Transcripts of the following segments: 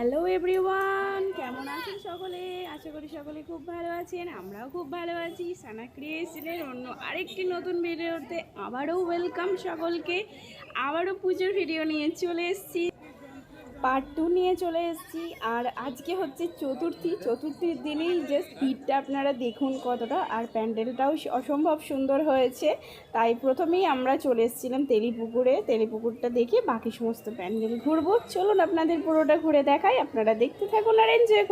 Hello everyone, কেমন আছেন সকলে? আশা করি সকলে খুব ভালো আছেন। আমরাও খুব ভালো আছি। সানা ক্রিয়েশনের অন্য আরেকটি নতুন ভিডিওতে আবারও ওয়েলকাম সকলকে। আবারও পুজোর ভিডিও নিয়ে চলে এসেছি, পার্ট 2 নিয়ে চলে এসেছি। আর আজকে হচ্ছে চতুর্থীর দিনেই জাস্ট ভিড়টা আপনারা দেখুন কতটা, আর প্যান্ডেলটাও অসম্ভব সুন্দর হয়েছে। তাই প্রথমেই আমরা চলে এসেছিলাম তেলিপুকুরটা দেখে বাকি সমস্ত প্যান্ডেল ঘুরবো। চলুন আপনাদের পুরোটা ঘুরে দেখাই, আপনারা দেখতে থাকুন আর এনজয়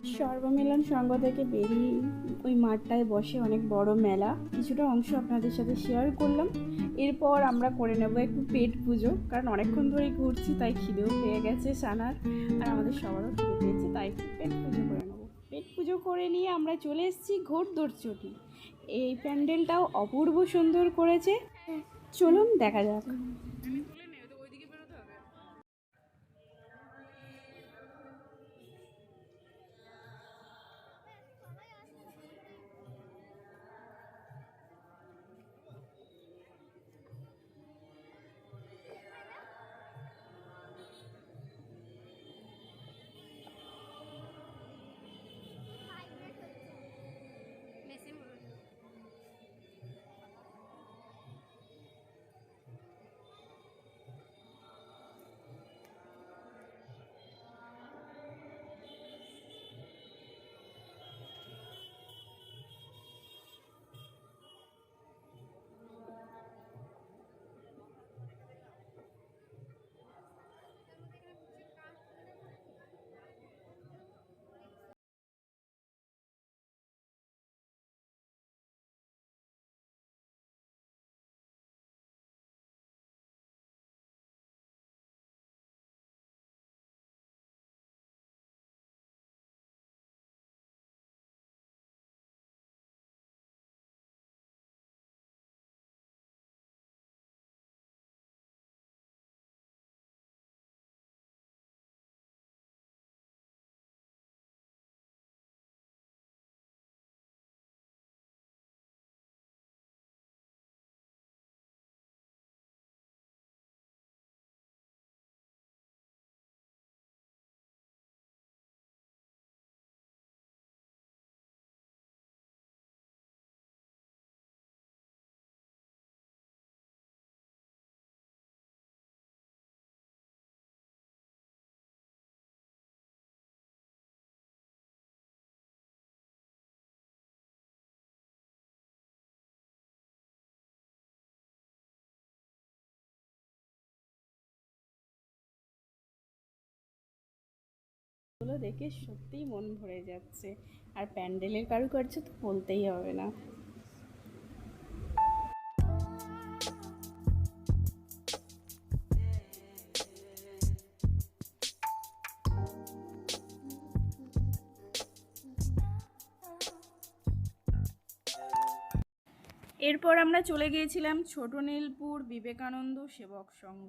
সর্বমিলন সংঘ থেকে বেরিয়ে ওই মাঠটায় বসে অনেক বড় মেলা, কিছুটা অংশ আপনাদের সাথে শেয়ার করলাম। এরপর আমরা করে নেব একটু পেট পুজো, কারণ অনেকক্ষণ ধরেই ঘুরছি, তাই খিদেও পেয়ে গেছে সানার, আর আমাদের সবারও খিদে পেয়েছে, তাই একটু পেট পুজো করে নেবো। পেট পুজো করে নিয়ে আমরা চলে এসেছি ঘোড়দৌড়চটি। এই প্যান্ডেলটাও অপূর্ব সুন্দর করেছে, চলুন দেখা যাক। এগুলো দেখে সত্যিই মন ভরে যাচ্ছে, আর প্যান্ডেলের কারুকার্য তো বলতেই হবে না। এরপর আমরা চলে গিয়েছিলাম ছোট নীলপুর বিবেকানন্দ সেবক সংঘ।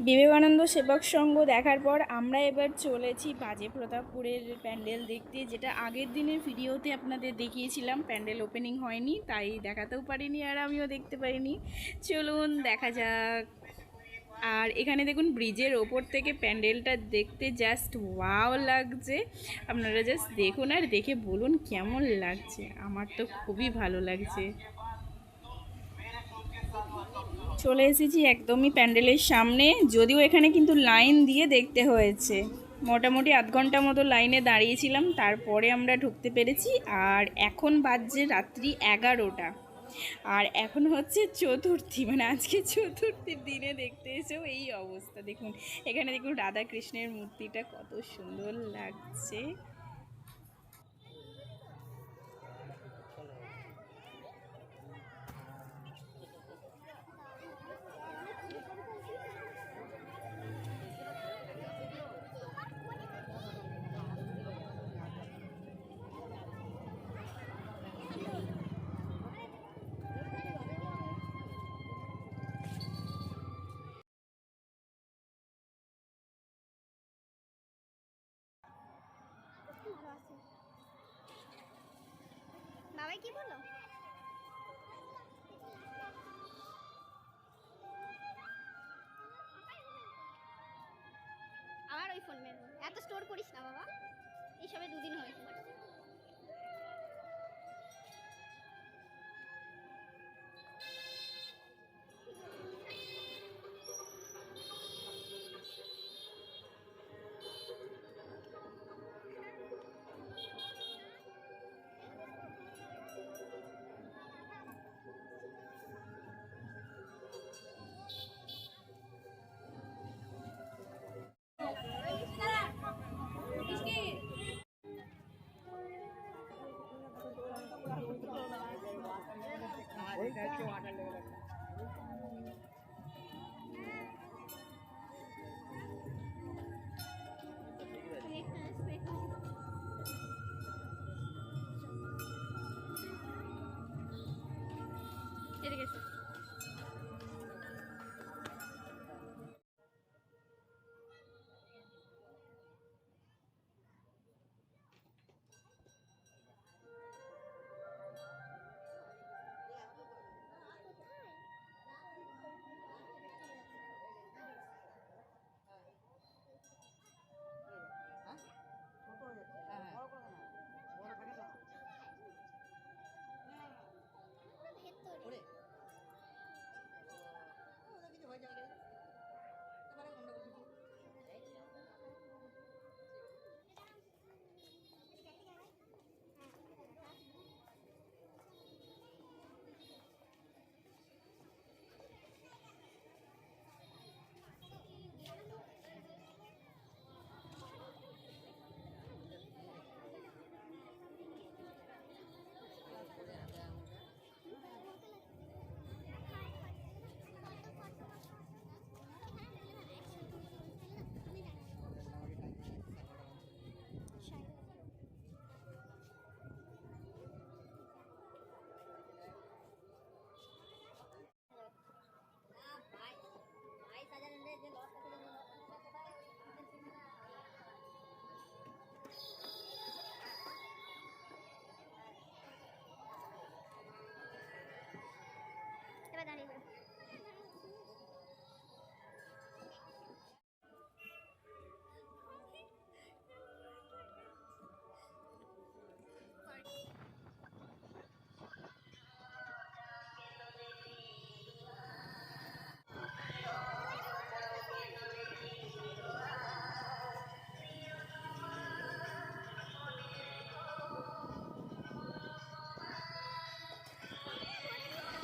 বিবেকানন্দ সেবক সংঘ দেখার পর আমরা এবার চলেছি বাজে প্রতাপপুরের প্যান্ডেল দেখতে, যেটা আগের দিনের ভিডিওতে আপনাদের দেখিয়েছিলাম। প্যান্ডেল ওপেনিং হয়নি তাই দেখাতেও পারিনি আর আমিও দেখতে পারিনি। চলুন দেখা যাক। আর এখানে দেখুন ব্রিজের ওপর থেকে প্যান্ডেলটা দেখতে জাস্ট ওয়াও লাগছে। আপনারা জাস্ট দেখুন আর দেখে বলুন কেমন লাগছে। আমার তো খুবই ভালো লাগছে। চলে এসেছি একদমই প্যান্ডেলের সামনে, যদিও এখানে কিন্তু লাইন দিয়ে দেখতে হয়েছে। মোটামুটি আধ ঘন্টা মতো লাইনে দাঁড়িয়েছিলাম, তারপরে আমরা ঢুকতে পেরেছি। আর এখন বাজছে রাত্রি 11টা। আর এখন হচ্ছে চতুর্থী, মানে আজকে চতুর্থীর দিনে দেখতে এসেও এই অবস্থা। দেখুন এখানে দেখুন রাধা কৃষ্ণের মূর্তিটা কত সুন্দর লাগছে। বাবাই কি বলো? আমার ওই ফোন মেরো, এত স্টোর করিস না বাবা, এই সবে 2 দিন হয়েছে। এদিকে এসো। এবার দাঁড়িয়ে যাও।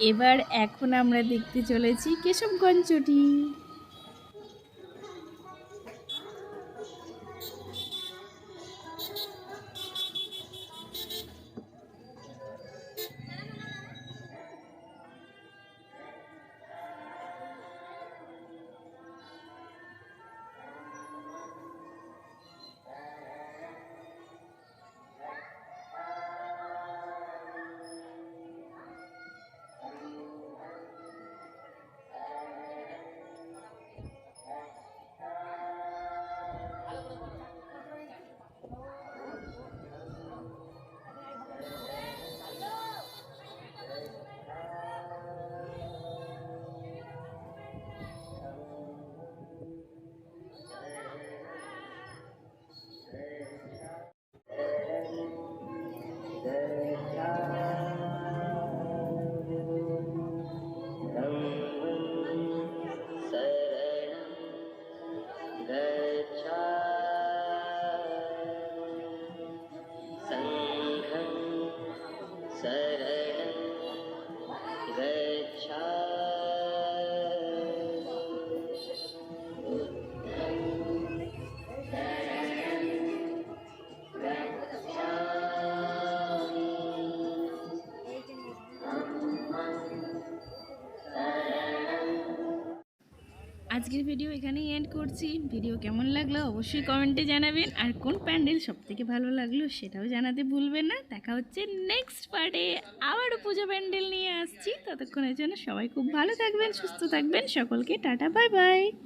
এবার এখন আমরা দেখতে চলেছি কেশবগঞ্জ চটি। আজকের ভিডিও এখানেই এন্ড করছি। ভিডিও কেমন লাগলো অবশ্যই কমেন্টে জানাবেন, আর কোন প্যান্ডেল সবথেকে ভালো লাগলো সেটাও জানাতে ভুলবেন না। দেখা হচ্ছে নেক্সট পার্টে, আবারও পুজো প্যান্ডেল নিয়ে আসছি। ততক্ষণের জন্য সবাই খুব ভালো থাকবেন, সুস্থ থাকবেন। সকলকে টাটা, বাই বাই।